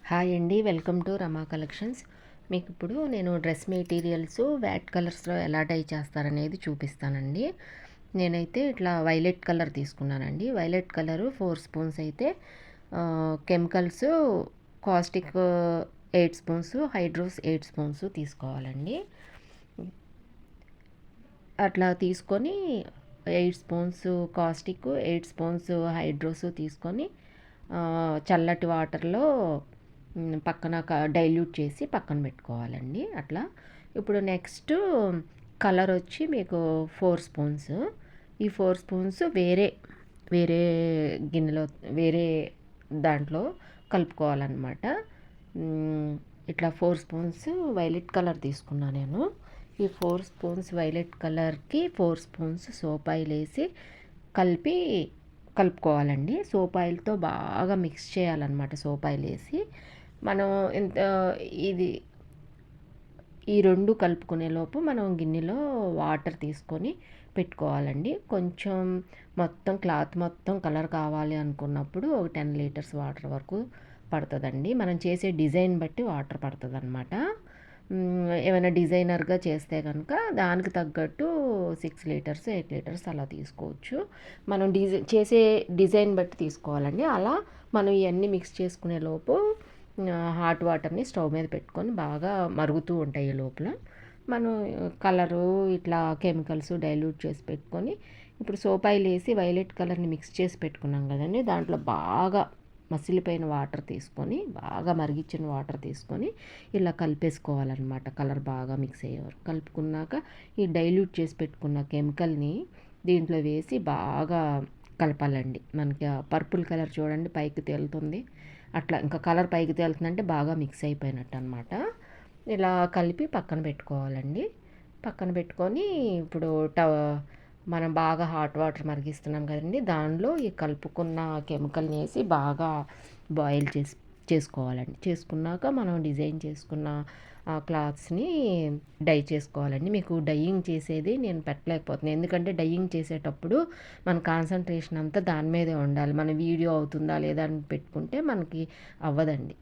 Hi అండి, welcome to Rama collections. మీకు ఇప్పుడు నేను డ్రెస్ మెటీరియల్స్ వ్యాట్ కలర్స్లో ఎలా డై చేస్తారనేది చూపిస్తానండి. నేనైతే ఇట్లా వైలెట్ కలర్ తీసుకున్నానండి. వైలెట్ కలరు 4 స్పూన్స్ అయితే కెమికల్స్ కాస్టిక్ 8 స్పూన్స్, హైడ్రోస్ 8 స్పూన్స్ తీసుకోవాలండి. అట్లా తీసుకొని 8 స్పూన్స్ కాస్టిక్, 8 స్పూన్స్ హైడ్రోస్ తీసుకొని చల్లటి వాటర్లో పక్కన డైల్యూట్ చేసి పక్కన పెట్టుకోవాలండి. అట్లా ఇప్పుడు నెక్స్ట్ కలర్ వచ్చి మీకు 4 స్పూన్స్. ఈ 4 స్పూన్స్ వేరే వేరే గిన్నెలో వేరే దాంట్లో కలుపుకోవాలన్నమాట. ఇట్లా 4 స్పూన్స్ వైలెట్ కలర్ తీసుకున్నా నేను. ఈ 4 స్పూన్స్ వైలెట్ కలర్కి 4 స్పూన్స్ సోప్ ఆయిల్ వేసి కలుపుకోవాలండి. సోప్ ఆయిల్తో బాగా మిక్స్ చేయాలన్నమాట. సోప్ ఆయిల్ వేసి మనం ఇది ఈ రెండు కలుపుకునే లోపు మనం గిన్నెలో వాటర్ తీసుకొని పెట్టుకోవాలండి. కొంచెం మొత్తం క్లాత్ మొత్తం కలర్ కావాలి అనుకున్నప్పుడు ఒక 10 లీటర్స్ వాటర్ వరకు పడుతుందండి. మనం చేసే డిజైన్ బట్టి వాటర్ పడుతుంది అనమాట. ఏమైనా డిజైనర్గా చేస్తే కనుక దానికి తగ్గట్టు 6 లీటర్స్ 8 లీటర్స్ అలా తీసుకోవచ్చు. మనం చేసే డిజైన్ బట్టి తీసుకోవాలండి. అలా మనం ఇవన్నీ మిక్స్ చేసుకునే లోపు హాట్ వాటర్ని స్టవ్ మీద పెట్టుకొని బాగా మరుగుతూ ఉంటాయి లోపల. మనం కలరు ఇట్లా కెమికల్స్ డైల్యూట్ చేసి పెట్టుకొని ఇప్పుడు సోప్ ఆయిల్ వేసి వైలెట్ కలర్ని మిక్స్ చేసి పెట్టుకున్నాం కదండి. దాంట్లో బాగా మసిలిపోయిన వాటర్ తీసుకొని బాగా మరిగించిన వాటర్ తీసుకొని ఇలా కలిపేసుకోవాలన్నమాట. కలర్ బాగా మిక్స్ అయ్యేవారు కలుపుకున్నాక ఈ డైల్యూట్ చేసి పెట్టుకున్న కెమికల్ని దీంట్లో వేసి బాగా కలపాలండి. మనకి పర్పుల్ కలర్ చూడండి పైకి తేలుతుంది. అట్లా ఇంకా కలర్ పైకి తేలుతుందంటే బాగా మిక్స్ అయిపోయినట్టు అనమాట. ఇలా కలిపి పక్కన పెట్టుకోవాలండి. పక్కన పెట్టుకొని ఇప్పుడు మనం బాగా హాట్ వాటర్ మరిగిస్తున్నాం కదండి. దానిలో ఈ కలుపుకున్న కెమికల్ని వేసి బాగా బాయిల్ చేసుకోవాలండి. చేసుకున్నాక మనం డిజైన్ చేసుకున్న క్లాత్స్ని డై చేసుకోవాలండి. మీకు డైయింగ్ చేసేది నేను పెట్టలేకపోతున్నాను. ఎందుకంటే డైయింగ్ చేసేటప్పుడు మన కాన్సన్ట్రేషన్ అంతా దాని మీదే ఉండాలి. మన వీడియో అవుతుందా లేదా అని పెట్టుకుంటే మనకి అవ్వదండి.